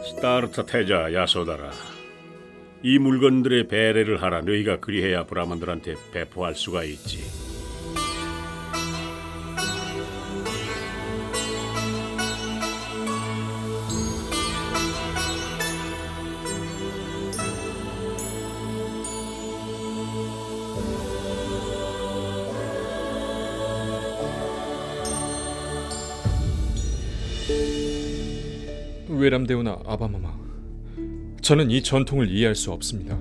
스타르타 태자 야소다라, 이 물건들의 배례를 하라. 너희가 그리해야 브라만들한테 배포할 수가 있지. 외람되오나 아바마마, 저는 이 전통을 이해할 수 없습니다.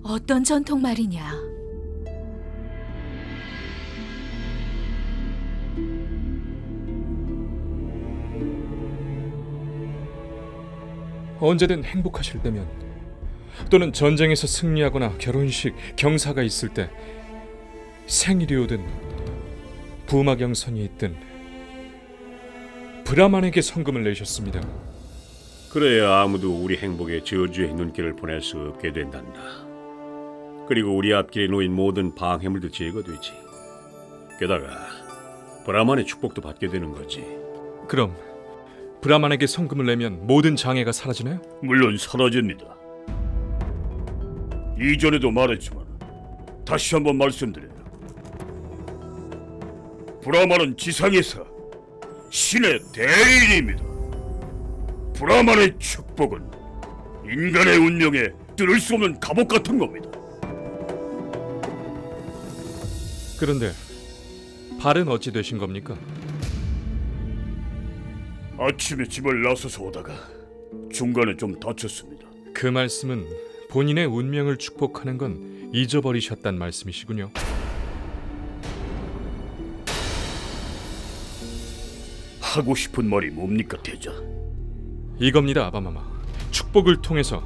어떤 전통 말이냐? 언제든 행복하실 때면, 또는 전쟁에서 승리하거나 결혼식, 경사가 있을 때, 생일이 오든 부마경선이 있든 브라만에게 성금을 내셨습니다. 그래야 아무도 우리 행복에 저주의 눈길을 보낼 수 없게 된단다. 그리고 우리 앞길에 놓인 모든 방해물도 제거되지. 게다가 브라만의 축복도 받게 되는 거지. 그럼 브라만에게 성금을 내면 모든 장애가 사라지나요? 물론 사라집니다. 이전에도 말했지만 다시 한번 말씀드려요. 브라만은 지상에서 신의 대리인입니다. 브라만의 축복은 인간의 운명에 뚫을 수 없는 갑옷 같은 겁니다. 그런데 발은 어찌 되신 겁니까? 아침에 집을 나서서 오다가 중간에 좀 다쳤습니다. 그 말씀은 본인의 운명을 축복하는 건 잊어버리셨단 말씀이시군요. 하고 싶은 말이 뭡니까, 태자? 이겁니다, 아바마마. 축복을 통해서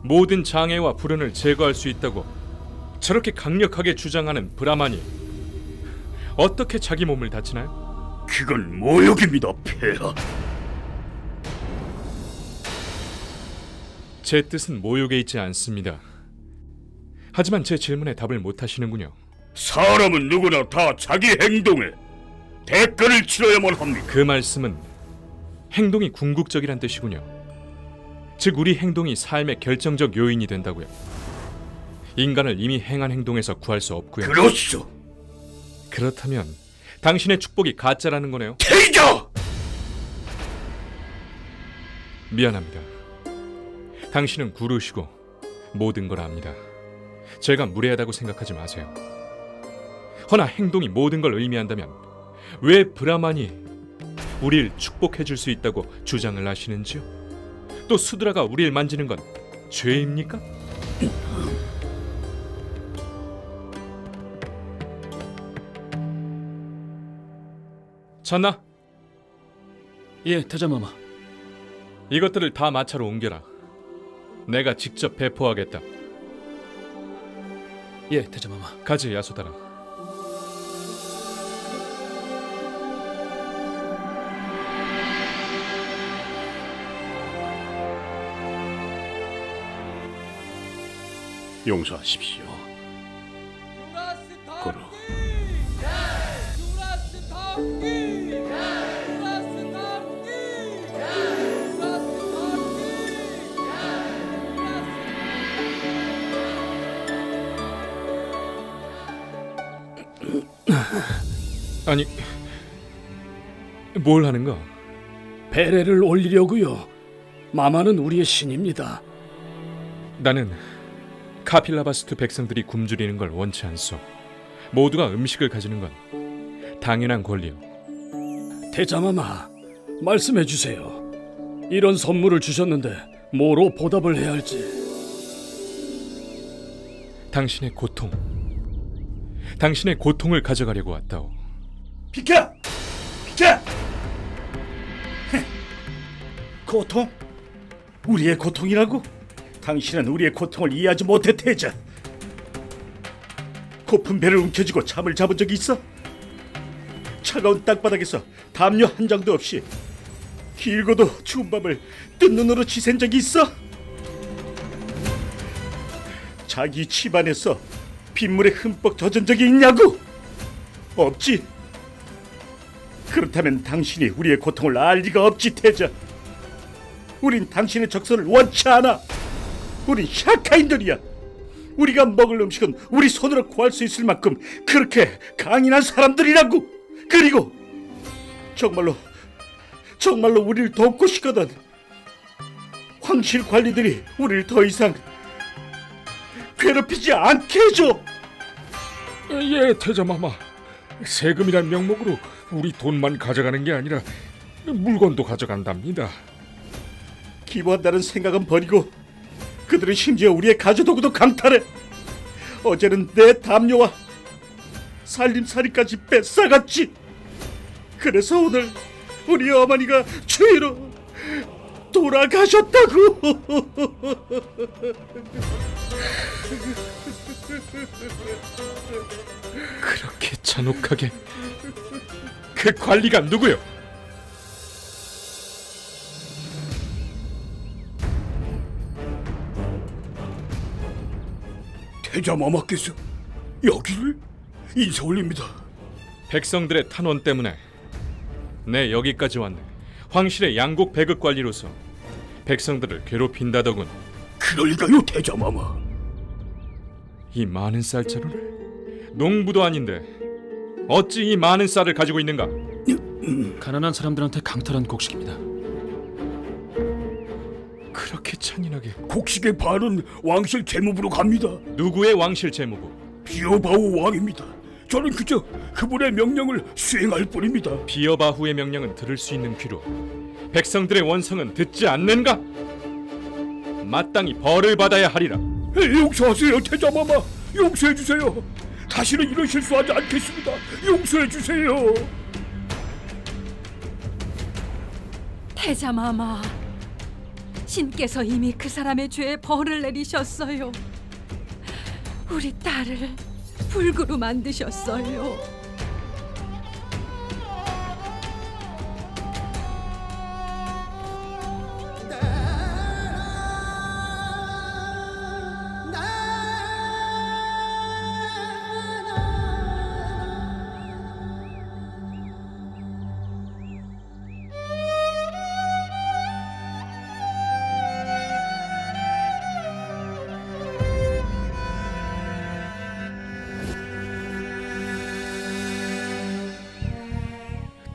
모든 장애와 불운을 제거할 수 있다고 저렇게 강력하게 주장하는 브라만이 어떻게 자기 몸을 다치나요? 그건 모욕입니다, 폐하. 제 뜻은 모욕에 있지 않습니다. 하지만 제 질문에 답을 못 하시는군요. 사람은 누구나 다 자기 행동에 대가를 치러야만 합니다. 그 말씀은 행동이 궁극적이란 뜻이군요. 즉 우리 행동이 삶의 결정적 요인이 된다고요. 인간을 이미 행한 행동에서 구할 수 없고요. 그렇소. 그렇다면 당신의 축복이 가짜라는 거네요. 태자! 미안합니다. 당신은 구루시고 모든 걸 압니다. 제가 무례하다고 생각하지 마세요. 허나 행동이 모든 걸 의미한다면 왜 브라만이 우리를 축복해 줄 수 있다고 주장을 하시는지요? 또 수드라가 우리를 만지는 건 죄입니까? 쳤나? 예, 태자마마. 이것들을 다 마차로 옮겨라. 내가 직접 배포하겠다. 예, 태자마마. 가지, 야소다라. 용서하십시오. 고로. 아니, 뭘 하는가? 배례를 올리려고요. 마마는 우리의 신입니다. 나는 카필라바스투 백성들이 굶주리는 걸 원치 않소. 모두가 음식을 가지는 건 당연한 권리요. 태자마마, 말씀해 주세요. 이런 선물을 주셨는데 뭐로 보답을 해야 할지. 당신의 고통을 가져가려고 왔다오. 비켜! 비켜! 고통? 우리의 고통이라고? 당신은 우리의 고통을 이해하지 못해, 태자. 고픈 배를 움켜쥐고 잠을 잡은 적이 있어? 차가운 땅바닥에서 담요 한 장도 없이 길고도 추운 밤을 뜬 눈으로 지샌 적이 있어? 자기 집안에서 빗물에 흠뻑 젖은 적이 있냐고? 없지. 그렇다면 당신이 우리의 고통을 알 리가 없지, 태자. 우린 당신의 적선을 원치 않아. 우린 샤카인들이야. 우리가 먹을 음식은 우리 손으로 구할 수 있을 만큼 그렇게 강인한 사람들이라고. 그리고 정말로 우리를 돕고 싶거든. 황실 관리들이 우리를 더 이상 괴롭히지 않게 해줘. 예, 태자마마. 세금이란 명목으로 우리 돈만 가져가는 게 아니라 물건도 가져간답니다. 기부한다는 생각은 버리고 그들은 심지어 우리의 가져도구도 강탈해. 어제는 내 담요와 살림살이까지 뺏어갔지. 그래서 오늘 우리 어머니가 주위로 돌아가셨다고. 그렇게 잔혹하게. 그 관리가 누구요? 태자마마께서 여기를 인사 올립니다. 백성들의 탄원 때문에 내 여기까지 왔네. 황실의 양곡 배급 관리로서 백성들을 괴롭힌다더군. 그럴까요, 태자마마? 이 많은 쌀자루를? 농부도 아닌데 어찌 이 많은 쌀을 가지고 있는가? 가난한 사람들한테 강탈한 곡식입니다. 그렇게 잔인하게. 곡식의 반은 왕실 재무부로 갑니다. 누구의 왕실 재무부? 비어바오 왕입니다. 저는 그저 그분의 명령을 수행할 뿐입니다. 비어바후의 명령은 들을 수 있는 귀로 백성들의 원성은 듣지 않는가? 마땅히 벌을 받아야 하리라. 용서하세요, 태자마마. 용서해주세요. 다시는 이런 실수하지 않겠습니다. 용서해주세요. 태자마마, 신께서 이미 그 사람의 죄에 벌을 내리셨어요. 우리 딸을 불구로 만드셨어요.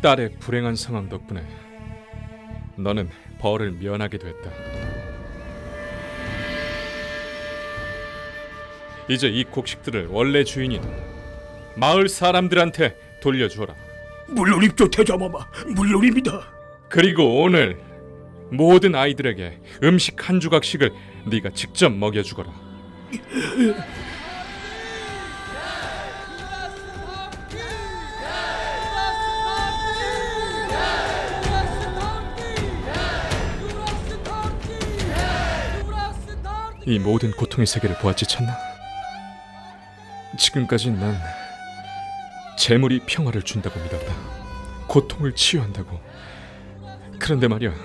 딸의 불행한 상황 덕분에 너는 벌을 면하게 됐다. 이제 이 곡식들을 원래 주인인 마을 사람들한테 돌려주어라. 물론입죠, 태자마마. 물론입니다. 그리고 오늘 모든 아이들에게 음식 한 조각씩을 네가 직접 먹여주거라. 이 모든 고통의 세계를 보았지 쳤나? 지금까지 난 재물이 평화를 준다고 믿었다. 고통을 치유한다고. 그런데 말이야,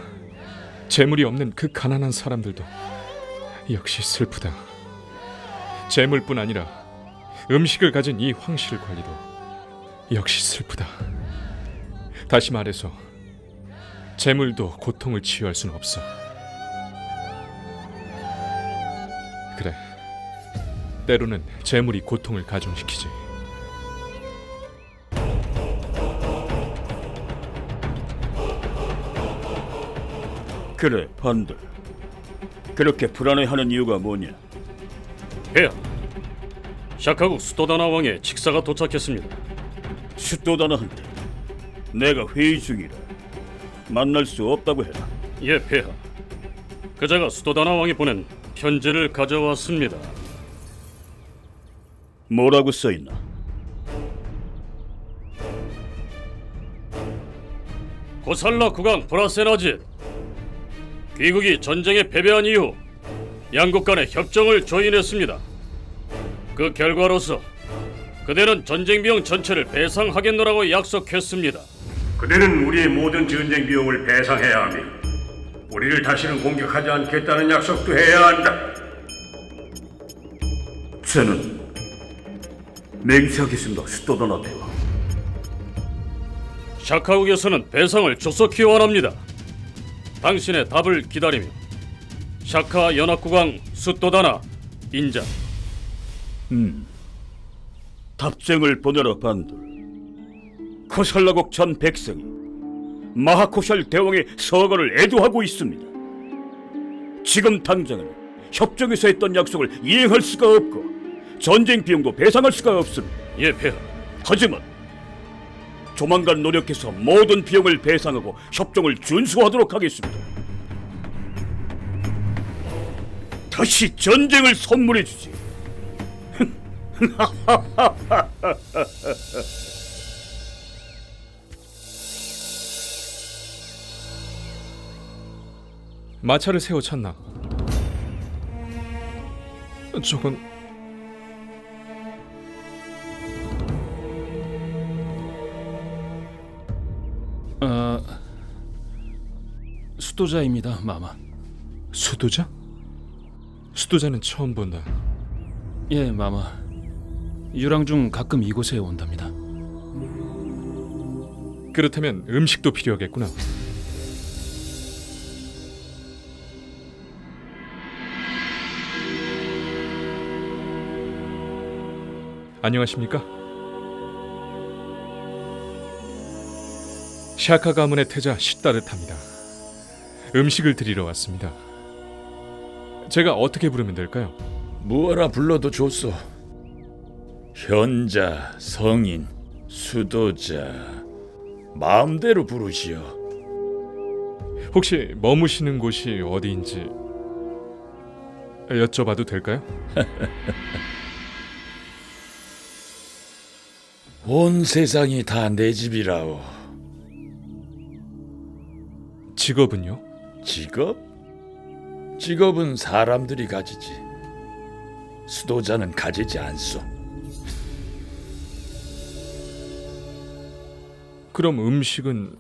재물이 없는 그 가난한 사람들도 역시 슬프다. 재물뿐 아니라 음식을 가진 이 황실 관리도 역시 슬프다. 다시 말해서 재물도 고통을 치유할 수는 없어. 그래, 때로는 재물이 고통을 가중시키지. 그래, 반들. 그렇게 불안해하는 이유가 뭐냐? 폐하, 샤카국 수도다나 왕의 직사가 도착했습니다. 수도다나한테 내가 회의 중이라 만날 수 없다고 해라. 예, 폐하. 그자가 수도다나 왕이 보낸 편지를 가져왔습니다. 뭐라고 써있나? 고살라 국왕 브라세나짓, 귀국이 전쟁에 패배한 이후 양국 간의 협정을 조인했습니다. 그 결과로서 그대는 전쟁 비용 전체를 배상하겠노라고 약속했습니다. 그대는 우리의 모든 전쟁 비용을 배상해야 하며 우리를 다시는 공격하지 않겠다는 약속도 해야 한다. 저는 맹세하겠습니다, 수도다나 대왕. 샤카국에서는 배상을 조속히 원합니다. 당신의 답을 기다리며 샤카 연합국왕 수토다나 인자. 답장을 보내라 반들. 코살라국 전 백성이 마하코샬 대왕의 서거를 애도하고 있습니다. 지금 당장은 협정에서 했던 약속을 이행할 수가 없고 전쟁 비용도 배상할 수가 없습니다. 예, 폐하. 하지만 조만간 노력해서 모든 비용을 배상하고 협정을 준수하도록 하겠습니다. 다시 전쟁을 선물해 주지. 마차를 세워 찼나? 저건 수도자입니다, 마마. 수도자? 수도자는 처음 본다. 예, 마마. 유랑 중 가끔 이곳에 온답니다. 그렇다면 음식도 필요하겠구나. 안녕하십니까? 샤카 가문의 태자 시따르타입니다. 음식을 드리러 왔습니다. 제가 어떻게 부르면 될까요? 무어라 불러도 좋소. 현자, 성인, 수도자 마음대로 부르시오. 혹시 머무시는 곳이 어디인지 여쭤봐도 될까요? 온 세상이 다 내 집이라오. 직업은요? 직업? 직업은 사람들이 가지지. 수도자는 가지지 않소. 그럼 음식은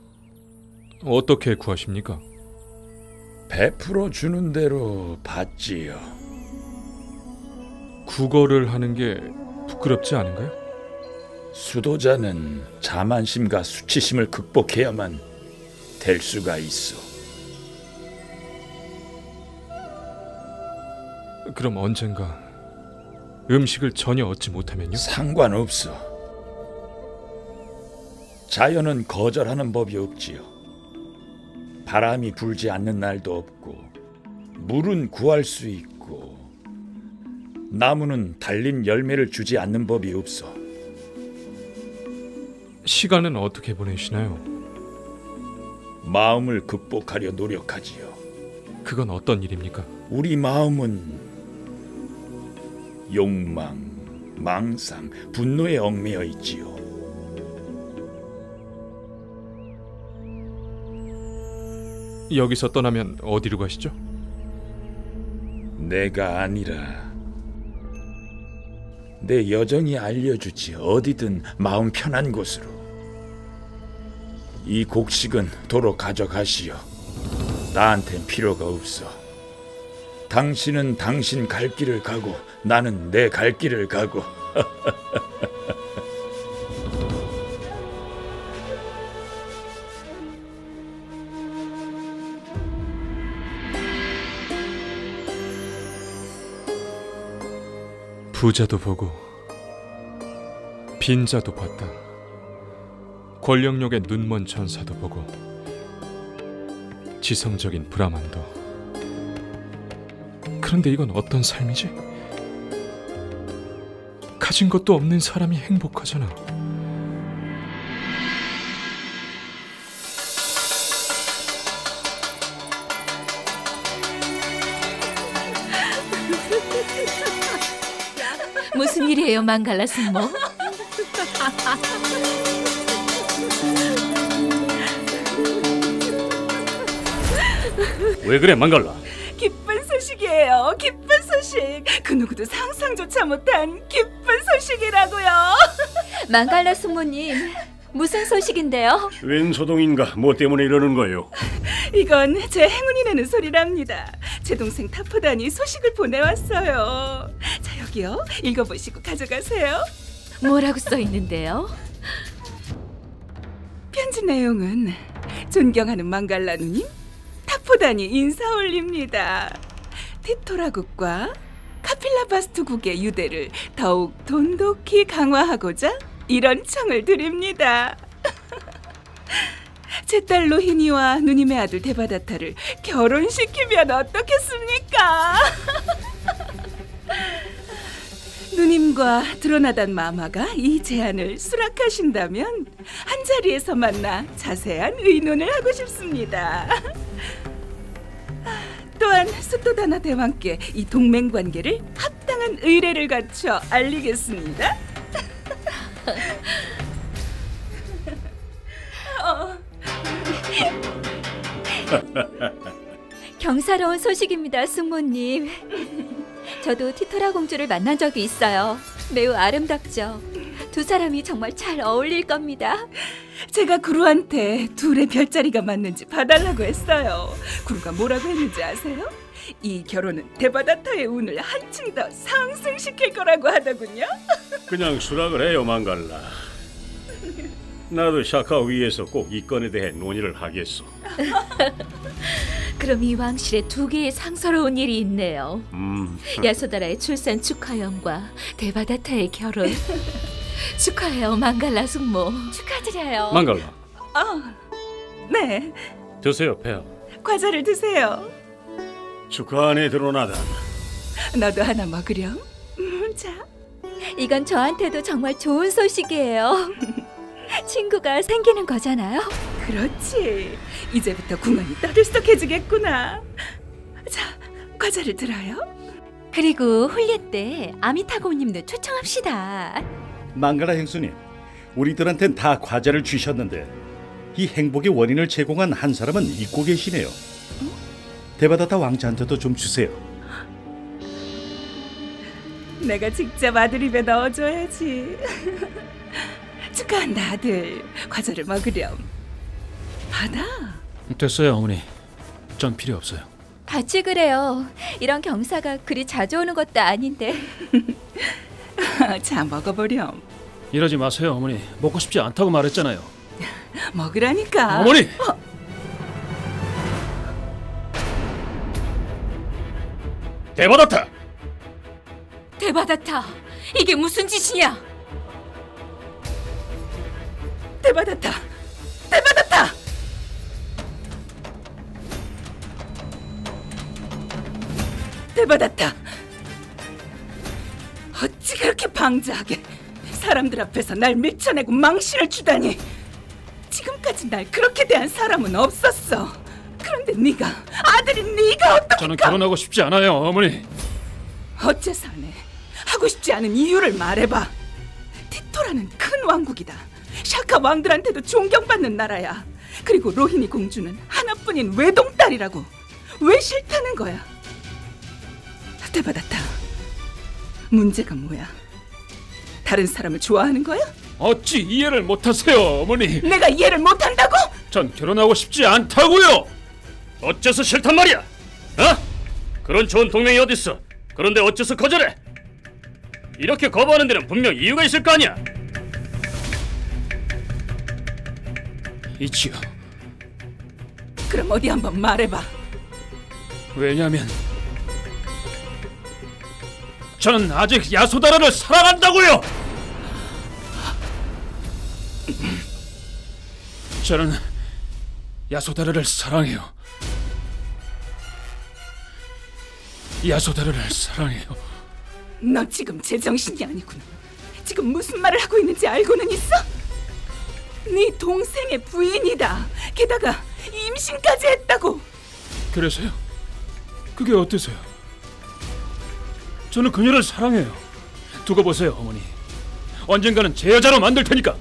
어떻게 구하십니까? 베풀어 주는 대로 받지요. 국어를 하는 게 부끄럽지 않은가요? 수도자는 자만심과 수치심을 극복해야만 될 수가 있어. 그럼 언젠가 음식을 전혀 얻지 못하면요? 상관없어. 자연은 거절하는 법이 없지요. 바람이 불지 않는 날도 없고 물은 구할 수 있고 나무는 달린 열매를 주지 않는 법이 없어. 시간은 어떻게 보내시나요? 마음을 극복하려 노력하지요. 그건 어떤 일입니까? 우리 마음은 욕망, 망상, 분노에 얽매여 있지요. 여기서 떠나면 어디로 가시죠? 내가 아니라 내 여정이 알려주지. 어디든 마음 편한 곳으로. 이 곡식은 도로 가져가시오. 나한텐 필요가 없어. 당신은 당신 갈 길을 가고 나는 내 갈 길을 가고. 부자도 보고 빈자도 봤다. 권력욕에 눈먼 전사도 보고 지성적인 브라만도. 그런데 이건 어떤 삶이지? 가진 것도 없는 사람이 행복하잖아. 무슨 일이에요, 망갈라 숙모? 왜 그래, 망갈라? 기쁜 소식이에요. 기쁜 소식. 그 누구도 상상조차 못한 기쁜 소식이라고요. 망갈라 숙모님, 무슨 소식인데요? 웬 소동인가? 뭐 때문에 이러는 거예요? 이건 제 행운이 내는 소리랍니다. 제 동생 타포단이 소식을 보내왔어요. 자, 여기요. 읽어보시고 가져가세요. 뭐라고 써 있는데요? 편지 내용은 존경하는 망갈라 누님, 타포단이 인사 올립니다. 티토라국과 카필라바스투국의 유대를 더욱 돈독히 강화하고자 이런 청을 드립니다. 제 딸 로히니와 누님의 아들 데바다타를 결혼시키면 어떻겠습니까? 누님과 드로나단 마마가 이 제안을 수락하신다면 한자리에서 만나 자세한 의논을 하고 싶습니다. 또한 수토다나 대왕께 이 동맹 관계를 합당한 의례를 갖춰 알리겠습니다. 경사로운 소식입니다, 숙모님. 저도 티토라 공주를 만난 적이 있어요. 매우 아름답죠. 두 사람이 정말 잘 어울릴 겁니다. 제가 구루한테 둘의 별자리가 맞는지 봐달라고 했어요. 구루가 뭐라고 했는지 아세요? 이 결혼은 데바다타의 운을 한층 더 상승시킬 거라고 하더군요. 그냥 수락을 해요, 망갈라. 나도 샤카 위에서 꼭 이 건에 대해 논의를 하겠소. 그럼 이 왕실에 두 개의 상서로운 일이 있네요. 야소다라의 출산 축하연과 데바다타의 결혼. 축하해요, 망갈라 숙모. 축하드려요. 망갈라, 네, 드세요, 폐하. 과자를 드세요. 축하하네, 드로나단. 너도 하나 먹으렴. 자, 이건 저한테도 정말 좋은 소식이에요. 친구가 생기는 거잖아요. 그렇지. 이제부터 궁합이 떠들썩해지겠구나. 자, 과자를 들어요. 그리고 홀례 때 아미타고님도 초청합시다. 망갈라 형수님, 우리들한텐 다 과자를 주셨는데 이 행복의 원인을 제공한 한 사람은 잊고 계시네요. 데바다타 왕자한테도 좀 주세요. 내가 직접 아들 입에 넣어줘야지. 축하한다, 아들. 과자를 먹으렴. 받아. 됐어요, 어머니. 전 필요 없어요. 같이 그래요. 이런 경사가 그리 자주 오는 것도 아닌데. 자, 먹어보렴. 이러지 마세요, 어머니. 먹고 싶지 않다고 말했잖아요. 먹으라니까. 어머니! 데바다타! 데바다타, 이게 무슨 짓이냐? 데바다타! 데바다타! 데바다타! 어찌 그렇게 방자하게 사람들 앞에서 날 밀쳐내고 망신을 주다니. 지금까지 날 그렇게 대한 사람은 없었어. 그런데 네가, 아들이 네가 어떻게... 저는 결혼하고 싶지 않아요, 어머니. 어째서 안 해? 하고 싶지 않은 이유를 말해봐. 티토라는 큰 왕국이다. 샤카 왕들한테도 존경받는 나라야. 그리고 로히니 공주는 하나뿐인 외동딸이라고. 왜 싫다는 거야? 데바다타, 문제가 뭐야? 다른 사람을 좋아하는 거야? 어찌 이해를 못하세요, 어머니? 내가 이해를 못한다고? 전 결혼하고 싶지 않다고요. 어째서 싫단 말이야? 그런 좋은 동맹이 어딨어? 그런데 어째서 거절해? 이렇게 거부하는 데는 분명 이유가 있을 거 아니야? 있지요. 그럼 어디 한번 말해봐. 왜냐면 저는 아직 야소다라를 사랑한다고요. 저는 야소다라를 사랑해요. 야소다라를 사랑해요. 너 지금 제정신이 아니구나. 지금 무슨 말을 하고 있는지 알고는 있어? 네 동생의 부인이다. 게다가 임신까지 했다고. 그래서요? 그게 어때서요? 저는 그녀를 사랑해요. 두고 보세요, 어머니. 언젠가는 제 여자로 만들 테니까.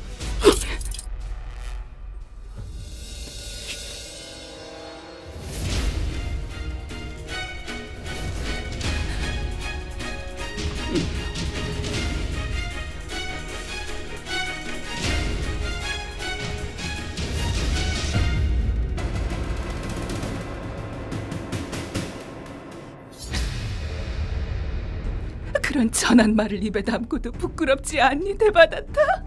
그런 천한 말을 입에 담고도 부끄럽지 않니, 데바다타?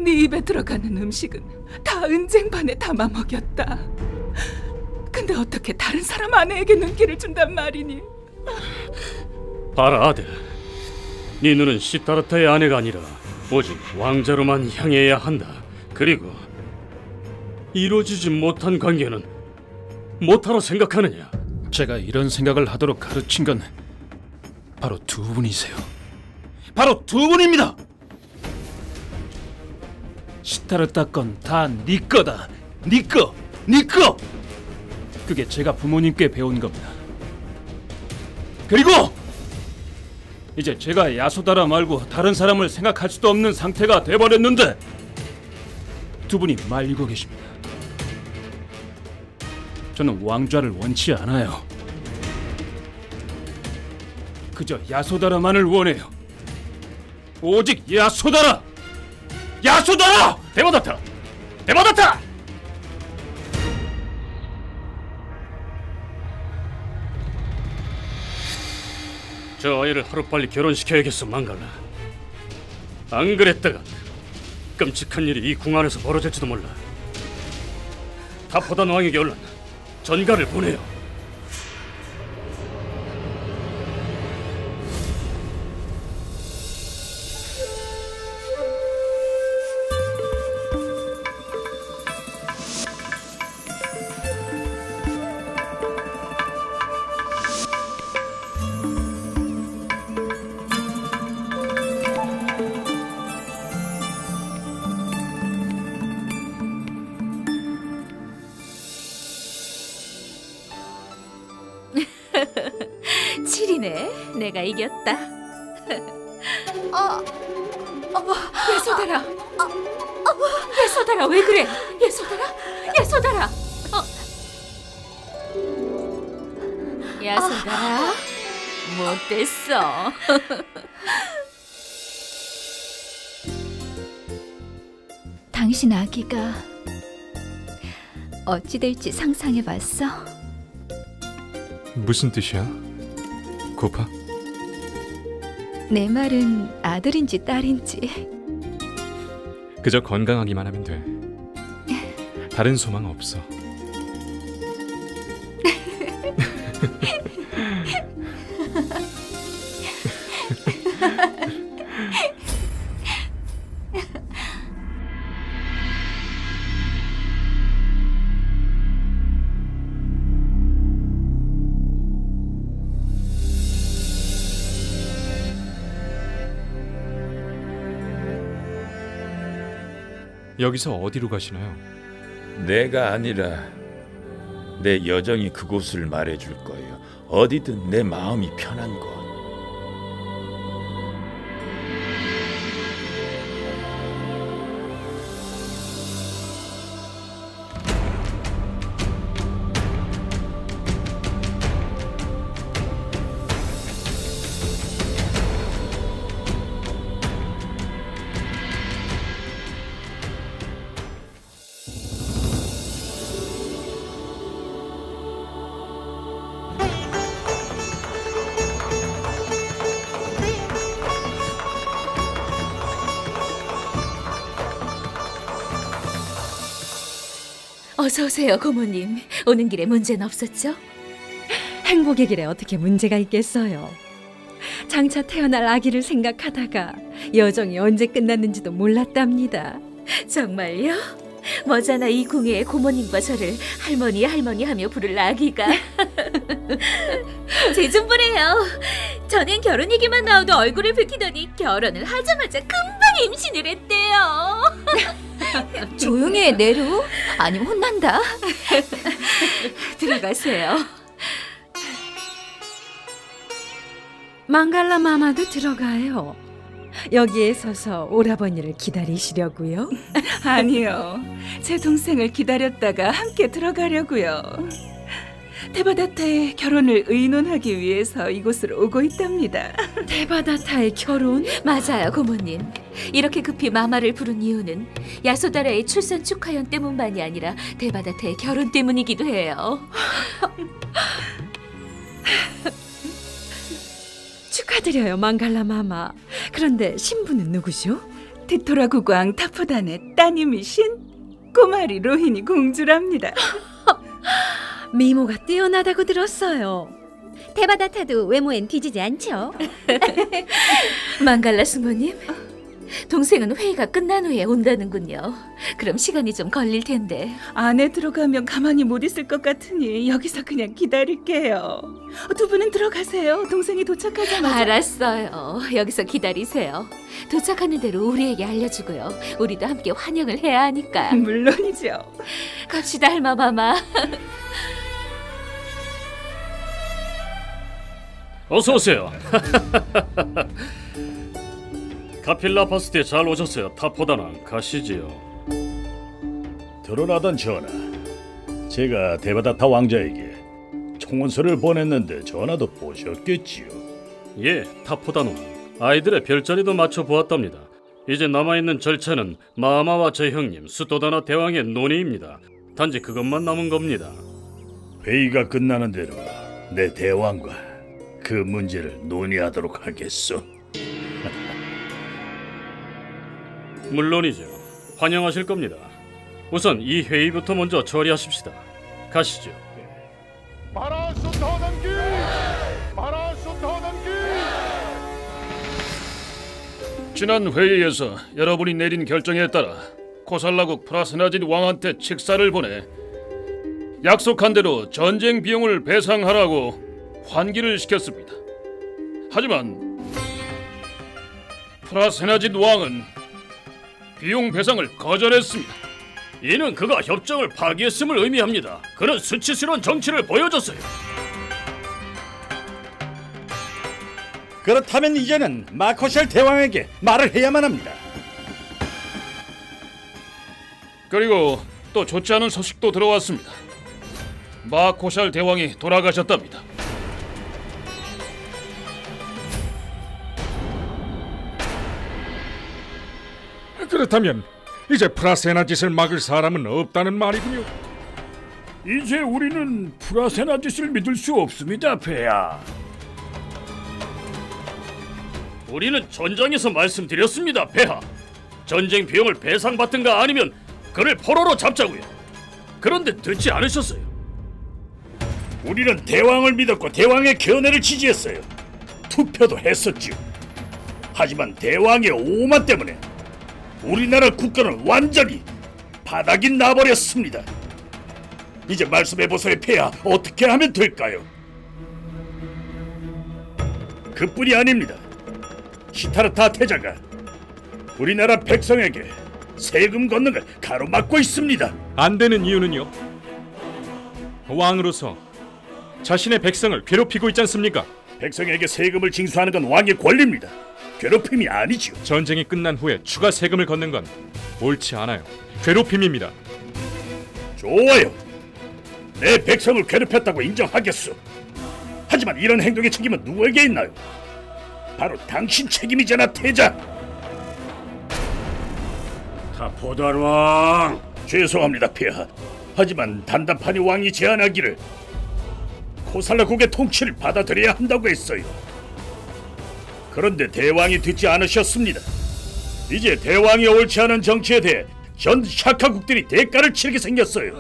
네 입에 들어가는 음식은 다 은쟁반에 담아 먹였다. 근데 어떻게 다른 사람 아내에게 눈길을 준단 말이니? 봐라 아들, 네 눈은 시타르타의 아내가 아니라 오직 왕자로만 향해야 한다. 그리고 이루어지지 못한 관계는 못하라 생각하느냐? 제가 이런 생각을 하도록 가르친 건 바로 두 분이세요. 바로 두 분입니다. 시타르타 건 다 네 거다. 네 거, 네 거. 그게 제가 부모님께 배운 겁니다. 그리고 이제 제가 야소다라 말고 다른 사람을 생각할 수도 없는 상태가 돼버렸는데 두 분이 말리고 계십니다. 저는 왕좌를 원치 않아요. 그저 야소다라만을 원해요. 오직 야소다라! 야소다라! 데바다타! 데바다타! 저 아이를 하루빨리 결혼시켜야겠어, 망갈라. 안 그랬다가 끔찍한 일이 이 궁 안에서 벌어질지도 몰라. 타포단 왕에게 얼른 전가를 보내요. 칠이네. 내가 이겼다. 예소다라. 예소다라 왜 그래? 예소다라. 예소다라. 야소다라. 못됐어. 당신 아기가 어찌 될지 상상해봤어? 무슨 뜻이야? 고파? 내 말은 아들인지 딸인지. 그저 건강하기만 하면 돼. 다른 소망 없어. 여기서 어디로 가시나요? 내가 아니라 내 여정이 그곳을 말해줄 거예요. 어디든 내 마음이 편한 곳. 어서 오세요, 고모님. 오는 길에 문제는 없었죠? 행복의 길에 어떻게 문제가 있겠어요. 장차 태어날 아기를 생각하다가 여정이 언제 끝났는지도 몰랐답니다. 정말요? 머지않아 이 궁에 고모님과 저를 할머니 할머니 하며 부를 아기가 제 좀 보래요. 전엔 결혼 얘기만 나와도 얼굴을 붉히더니 결혼을 하자마자 금방 임신을 했대요. 조용히 해, 네루. 아니면 혼난다. 들어가세요. 망갈라 마마도 들어가요. 여기에 서서 오라버니를 기다리시려고요? 아니요. 제 동생을 기다렸다가 함께 들어가려고요. 테바다타의 결혼을 의논하기 위해서 이곳으로 오고 있답니다. 테바다타의 결혼? 맞아요, 고모님. 이렇게 급히 마마를 부른 이유는 야소다라의 출산 축하연 때문만이 아니라 테바다타의 결혼 때문이기도 해요. 축하드려요, 망갈라 마마. 그런데 신부는 누구죠? 티토라 국왕 타포단의 따님이신 꼬마리 로히니 공주랍니다. 미모가 뛰어나다고 들었어요. 테바다타도 외모엔 뒤지지 않죠? 망갈라 숙모님, 동생은 회의가 끝난 후에 온다는군요. 그럼 시간이 좀 걸릴 텐데. 안에 들어가면 가만히 못 있을 것 같으니 여기서 그냥 기다릴게요. 두 분은 들어가세요. 동생이 도착하자마자. 알았어요. 여기서 기다리세요. 도착하는 대로 우리에게 알려주고요. 우리도 함께 환영을 해야 하니까. 물론이죠. 갑시다, 할마마마. 어서 오세요. 카필라 파스티에 잘 오셨어요. 타포다나 가시지요. 드러나던 전하, 제가 데바다타 왕자에게 청원서를 보냈는데 전하도 보셨겠지요. 예, 타포다노. 아이들의 별자리도 맞춰 보았답니다. 이제 남아있는 절차는 마마와 제 형님 수토다나 대왕의 논의입니다. 단지 그것만 남은 겁니다. 회의가 끝나는 대로 내 대왕과 그 문제를 논의하도록 하겠소. 물론이죠. 환영하실 겁니다. 우선 이 회의부터 먼저 처리하십시다. 가시죠. 지난 회의에서 여러분이 내린 결정에 따라 코살라국 프라스나짓 왕한테 칙사를 보내 약속한 대로 전쟁 비용을 배상하라고 환기를 시켰습니다. 하지만 프라스나짓 왕은 비용 배상을 거절했습니다. 이는 그가 협정을 파기했음을 의미합니다. 그는 수치스러운 정치를 보여줬어요. 그렇다면 이제는 마코샬 대왕에게 말을 해야만 합니다. 그리고 또 좋지 않은 소식도 들어왔습니다. 마코샬 대왕이 돌아가셨답니다. 그렇다면 이제 프라세나짓을 막을 사람은 없다는 말이군요. 이제 우리는 프라세나짓을 믿을 수 없습니다, 폐하. 우리는 전장에서 말씀드렸습니다, 폐하. 전쟁 비용을 배상받든가 아니면 그를 포로로 잡자고요. 그런데 듣지 않으셨어요. 우리는 대왕을 믿었고 대왕의 견해를 지지했어요. 투표도 했었죠. 하지만 대왕의 오만 때문에 우리나라 국가는 완전히 바닥이 나버렸습니다. 이제 말씀해보세요, 폐하. 어떻게 하면 될까요? 그뿐이 아닙니다. 시타르타 태자가 우리나라 백성에게 세금 걷는 걸 가로막고 있습니다. 안 되는 이유는요? 왕으로서 자신의 백성을 괴롭히고 있지 않습니까? 백성에게 세금을 징수하는 건 왕의 권리입니다. 괴롭힘이 아니죠. 전쟁이 끝난 후에 추가 세금을 걷는 건 옳지 않아요. 괴롭힘입니다. 좋아요. 내 백성을 괴롭혔다고 인정하겠소. 하지만 이런 행동의 책임은 누구에게 있나요? 바로 당신 책임이잖아, 태자. 타포단 왕, 죄송합니다, 폐하. 하지만 단단판이 왕이 제안하기를 코살라국의 통치를 받아들여야 한다고 했어요. 그런데 대왕이 듣지 않으셨습니다. 이제 대왕이 옳지 않은 정치에 대해 전 샤카국들이 대가를 치르게 생겼어요.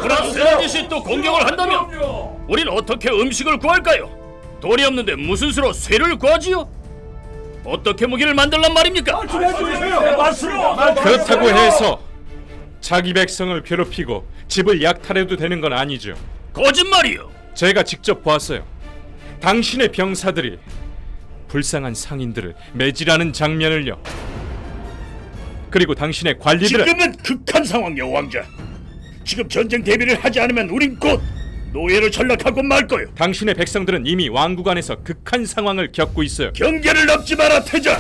프라세나짓이 또 공격을 한다면 우린 어떻게 음식을 구할까요? 돈이 없는데 무슨 수로 쇠를 구하지요? 어떻게 무기를 만들란 말입니까? 그렇다고 해서 자기 백성을 괴롭히고 집을 약탈해도 되는 건 아니죠. 거짓말이요. 제가 직접 보았어요. 당신의 병사들이 불쌍한 상인들을 매질하는 장면을요. 그리고 당신의 관리들은 지금은 극한 상황이야, 왕자. 지금 전쟁 대비를 하지 않으면 우린 곧 노예를 전락하고 말 거요. 당신의 백성들은 이미 왕국 안에서 극한 상황을 겪고 있어요. 경계를 넘지 마라, 태자.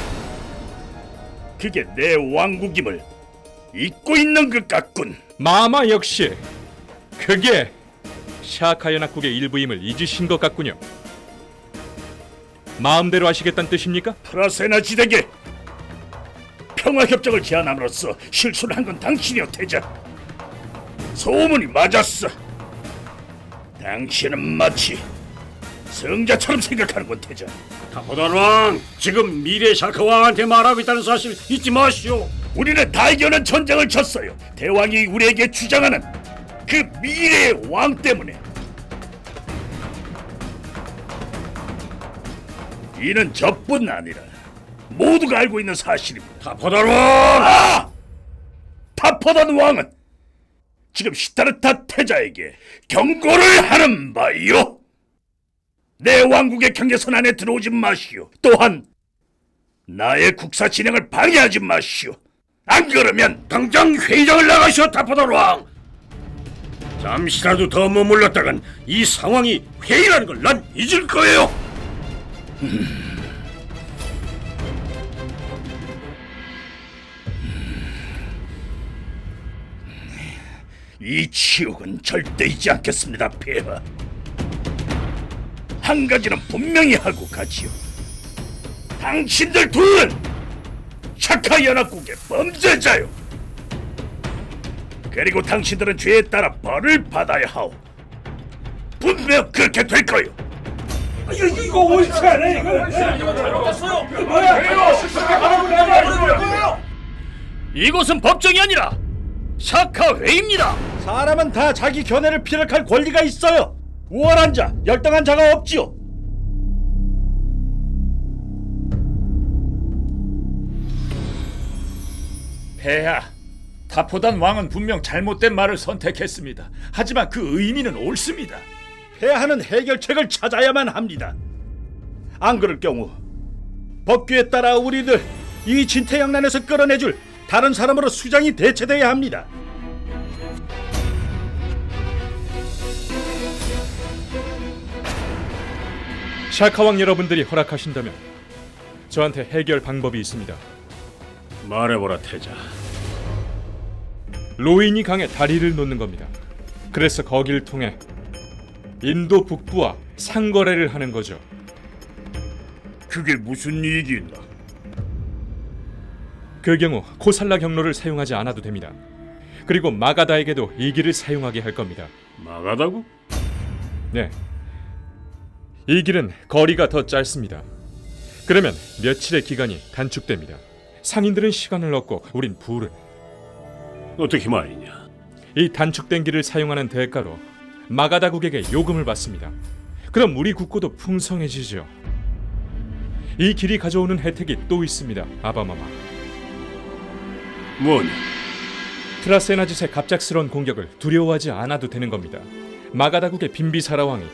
그게 내 왕국임을 잊고 있는 것 같군. 마마 역시 그게 샤카 연합국의 일부임을 잊으신 것 같군요. 마음대로 하시겠다는 뜻입니까? 프라세나짓에게 평화협정을 제안함으로써 실수를 한 건 당신이요, 태자. 소문이 맞았어. 당신은 마치 성자처럼 생각하는군, 태자. 타포단 왕, 지금 미래 샤카 왕한테 말하고 있다는 사실 잊지 마시오. 우리는 다 이겨는 전쟁을 쳤어요. 대왕이 우리에게 주장하는 그 미래의 왕 때문에. 이는 저뿐 아니라 모두가 알고 있는 사실입니다. 타포단 왕! 타포단 왕은 지금 시타르타 태자에게 경고를 하는 바이요. 내 왕국의 경계선 안에 들어오지 마시오. 또한 나의 국사 진행을 방해하지 마시오. 안 그러면 당장 회의장을 나가시오, 타포단 왕. 잠시라도 더 머물렀다간 이 상황이 회의라는 걸 난 잊을 거예요. 이 치욕은 절대 잊지 않겠습니다, 폐하. 한 가지는 분명히 하고 가지요. 당신들 둘은 샤카 연합국의 범죄자요. 그리고 당신들은 죄에 따라 벌을 받아야 하오. 분명 그렇게 될 거요. 이거 옳지 않아 이거. 잘못했어요. 이곳은 법정이 아니라 샤카 회의입니다. 사람은 다 자기 견해를 피력할 권리가 있어요. 우월한 자, 열등한 자가 없지요. 폐하, 타포단 왕은 분명 잘못된 말을 선택했습니다. 하지만 그 의미는 옳습니다. 폐하는 해결책을 찾아야만 합니다. 안 그럴 경우 법규에 따라 우리들 이 진퇴양난에서 끌어내줄 다른 사람으로 수장이 대체돼야 합니다. 샤카왕 여러분들이 허락하신다면 저한테 해결 방법이 있습니다. 말해보라, 태자. 로인이 강에 다리를 놓는 겁니다. 그래서 거기를 통해 인도 북부와 상거래를 하는 거죠. 그게 무슨 이익이 있나? 그 경우 코살라 경로를 사용하지 않아도 됩니다. 그리고 마가다에게도 이 길을 사용하게 할 겁니다. 마가다고? 네. 이 길은 거리가 더 짧습니다. 그러면 며칠의 기간이 단축됩니다. 상인들은 시간을 얻고 우린 부를. 어떻게 말이냐? 이 단축된 길을 사용하는 대가로 마가다국에게 요금을 받습니다. 그럼 우리 국고도 풍성해지죠. 이 길이 가져오는 혜택이 또 있습니다, 아바마마. 뭐냐? 프라세나짓의 갑작스러운 공격을 두려워하지 않아도 되는 겁니다. 마가다국의 빈비사라 왕이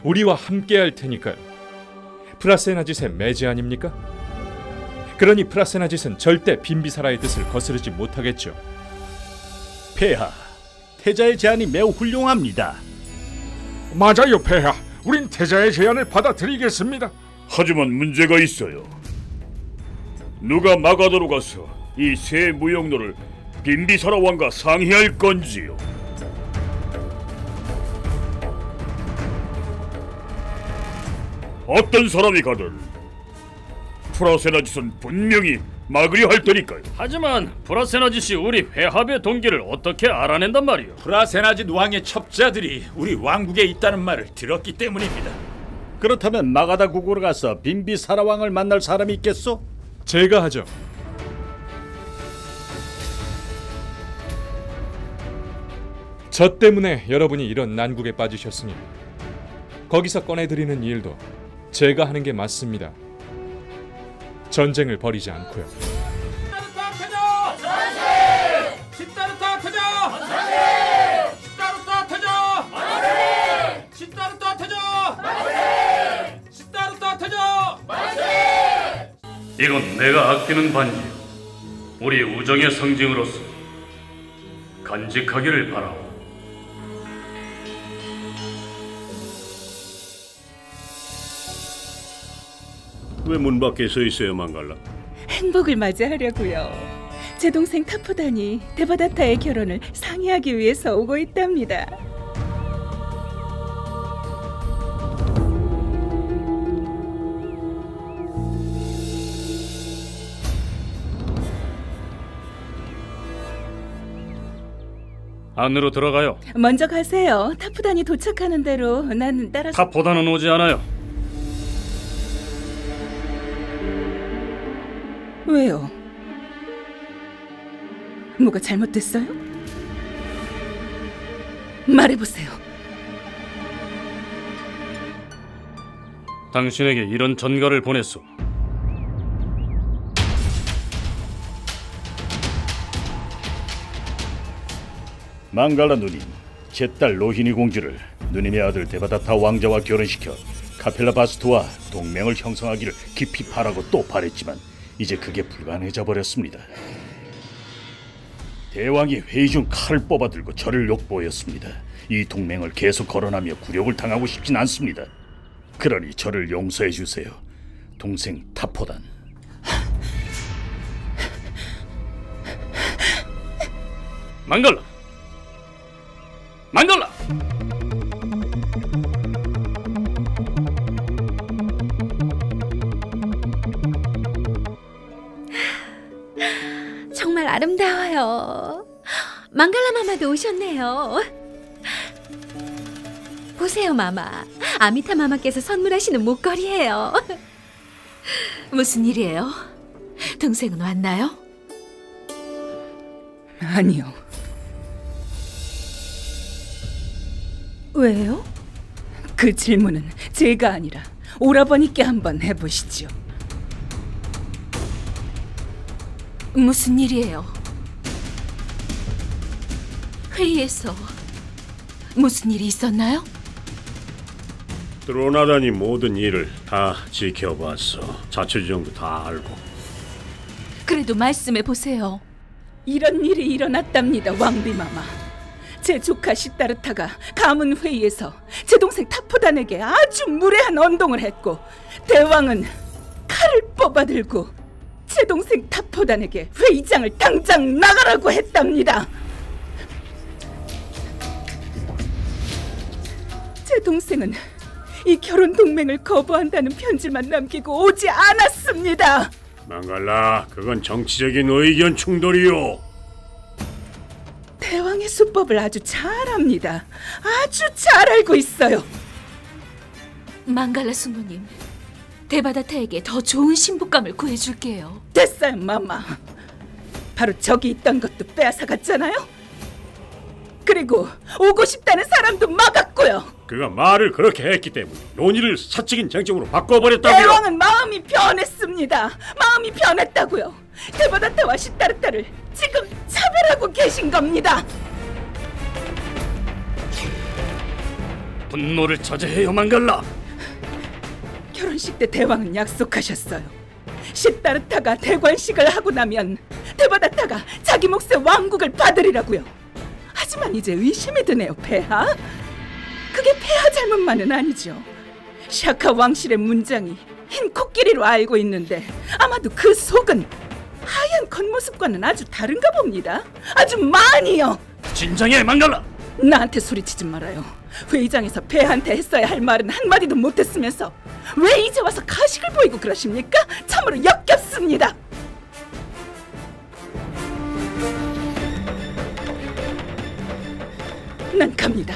우리와 함께할 테니까요. 프라세나짓의 매제 아닙니까? 그러니 프라세나짓은 절대 빈비사라의 뜻을 거스르지 못하겠죠. 폐하, 태자의 제안이 매우 훌륭합니다. 맞아요, 폐하. 우린 태자의 제안을 받아들이겠습니다. 하지만 문제가 있어요. 누가 마가도로 가서 이 새 무역로를 빈비사라 왕과 상의할 건지요? 어떤 사람이 가든 프라세나짓은 분명히 막으려 할 테니까요. 하지만 프라세나짓이 우리 회합의 동기를 어떻게 알아낸단 말이오? 프라세나짓 왕의 첩자들이 우리 왕국에 있다는 말을 들었기 때문입니다. 그렇다면 마가다 국으로 가서 빈비사라 왕을 만날 사람이 있겠소? 제가 하죠. 저 때문에 여러분이 이런 난국에 빠지셨으니 거기서 꺼내드리는 일도 제가 하는 게 맞습니다. 전쟁을 벌이지 않고요. 이건 내가 아끼는 반지요. 우리 우정의 상징으로서 간직하기를 바라오. 왜 문 밖에 서 있어요, 망갈라? 행복을 맞이하려고요. 제 동생 타포단이 데바다타의 결혼을 상의하기 위해서 오고 있답니다. 안으로 들어가요. 먼저 가세요. 타포단이 도착하는 대로 나는 따라서. 타포단은 오지 않아요. 왜요? 뭐가 잘못됐어요? 말해보세요. 당신에게 이런 전가를 보냈소. 망갈라 누님, 제 딸 로히니 공주를 누님의 아들 데바다타 왕자와 결혼시켜 카펠라 바스트와 동맹을 형성하기를 깊이 바라고 또 바랬지만 이제 그게 불가능해져 버렸습니다. 대왕이 회의 중 칼을 뽑아들고 저를 욕보였습니다. 이 동맹을 계속 거론하며 굴욕을 당하고 싶진 않습니다. 그러니 저를 용서해 주세요, 동생 타포단. 망갈라! 망갈라! 정말 아름다워요. 망갈라 마마도 오셨네요. 보세요, 마마. 아미타 마마께서 선물하시는 목걸이에요. 무슨 일이에요? 동생은 왔나요? 아니요. 왜요? 그 질문은 제가 아니라 오라버니께 한번 해보시죠. 무슨 일이에요? 회의에서 무슨 일이 있었나요? 드로나단이 모든 일을 다 지켜봤어. 자초지종도 다 알고. 그래도 말씀해 보세요. 이런 일이 일어났답니다, 왕비마마. 제 조카 시타르타가 가문 회의에서 제 동생 타포단에게 아주 무례한 언동을 했고, 대왕은 칼을 뽑아들고 제 동생 타포단에게 회의장을 당장 나가라고 했답니다. 제 동생은 이 결혼 동맹을 거부한다는 편지만 남기고 오지 않았습니다. 망갈라, 그건 정치적인 의견 충돌이요. 대왕의 수법을 아주 잘 압니다. 아주 잘 알고 있어요. 망갈라 숙모님, 데바다타에게 더 좋은 신부감을 구해줄게요. 됐어요, 마마. 바로 저기 있던 것도 빼앗아갔잖아요. 그리고 오고 싶다는 사람도 막았고요. 그가 말을 그렇게 했기 때문에 논의를 사적인 쟁점으로 바꿔버렸다고요. 대왕은 마음이 변했습니다. 마음이 변했다고요. 데바다타와 시타르타를 지금 차별하고 계신 겁니다. 분노를 자제해요, 망갈라. 결혼식 때 대왕은 약속하셨어요. 시타르타가 대관식을 하고 나면 데바다타가 자기 몫의 왕국을 받으리라고요. 하지만 이제 의심이 드네요, 폐하. 그게 폐하 잘못만은 아니죠. 샤카 왕실의 문장이 흰 코끼리로 알고 있는데 아마도 그 속은 하얀 겉모습과는 아주 다른가 봅니다. 아주 많이요. 진정해, 망갈라. 나한테 소리치지 말아요. 회의장에서 폐하한테 했어야 할 말은 한마디도 못했으면서 왜 이제 와서 가식을 보이고 그러십니까? 참으로 역겹습니다. 난 갑니다.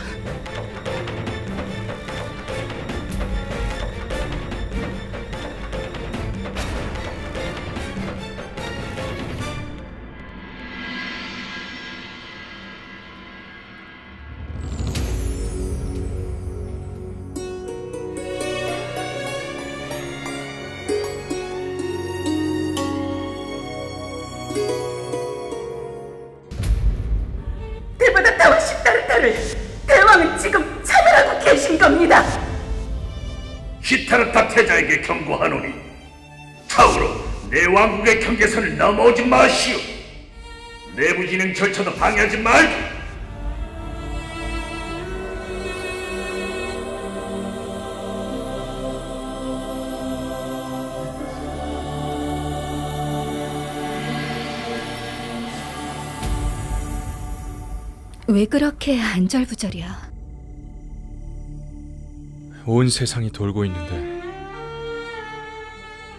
데바다타와 시타르타를 대왕은 지금 차별하고 계신 겁니다. 시타르타 태자에게 경고하노니 타우로 내 왕국의 경계선을 넘어오지 마시오. 내부 진행 절차도 방해하지 말고. 왜 그렇게 안절부절이야? 온 세상이 돌고 있는데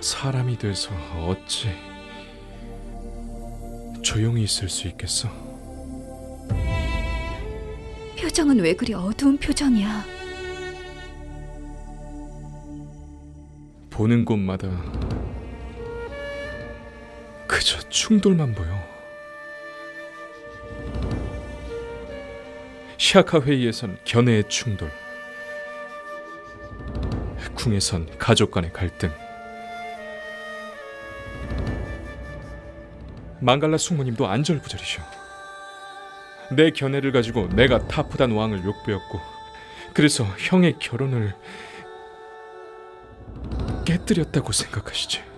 사람이 돼서 어찌 조용히 있을 수 있겠어? 표정은 왜 그리 어두운 표정이야? 보는 곳마다 그저 충돌만 보여. 시아카 회의에선 견해의 충돌, 궁에선 가족 간의 갈등, 망갈라 숙모님도 안절부절이셔. 내 견해를 가지고 내가 타프단 왕을 욕보였고, 그래서 형의 결혼을 깨뜨렸다고 생각하시지.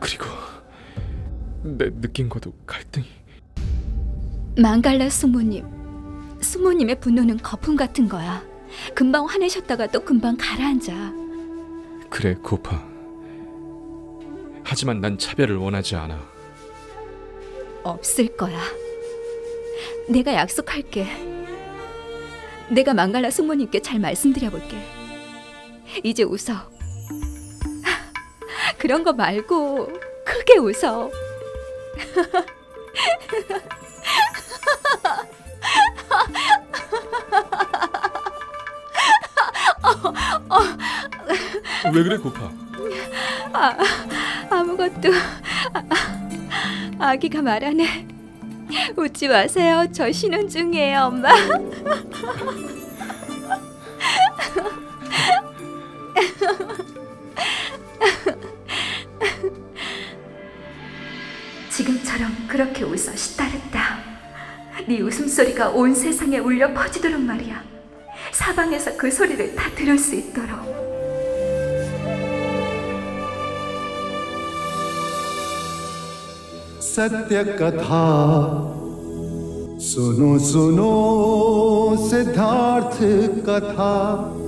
그리고 내 느낌과도 갈등이. 망갈라 숙모님의 분노는 거품 같은 거야. 금방 화내셨다가 또 금방 가라앉아. 그래, 고파. 하지만 난 차별을 원하지 않아. 없을 거야. 내가 약속할게. 내가 망갈라 숙모님께 잘 말씀드려볼게. 이제 웃어. 그런 거 말고 크게 웃어. 왜 그래, 고파? 아무것도. 아기가 말하네. 웃지 마세요. 저 신혼 중이에요, 엄마. 지금처럼 그렇게 웃어, 시타르타. 네 웃음소리가 온 세상에 울려 퍼지도록 말이야. 사방에서 그 소리를 다 들을 수 있도록. सत्य कथा सुनो सुनो सिद्धार्थ कथा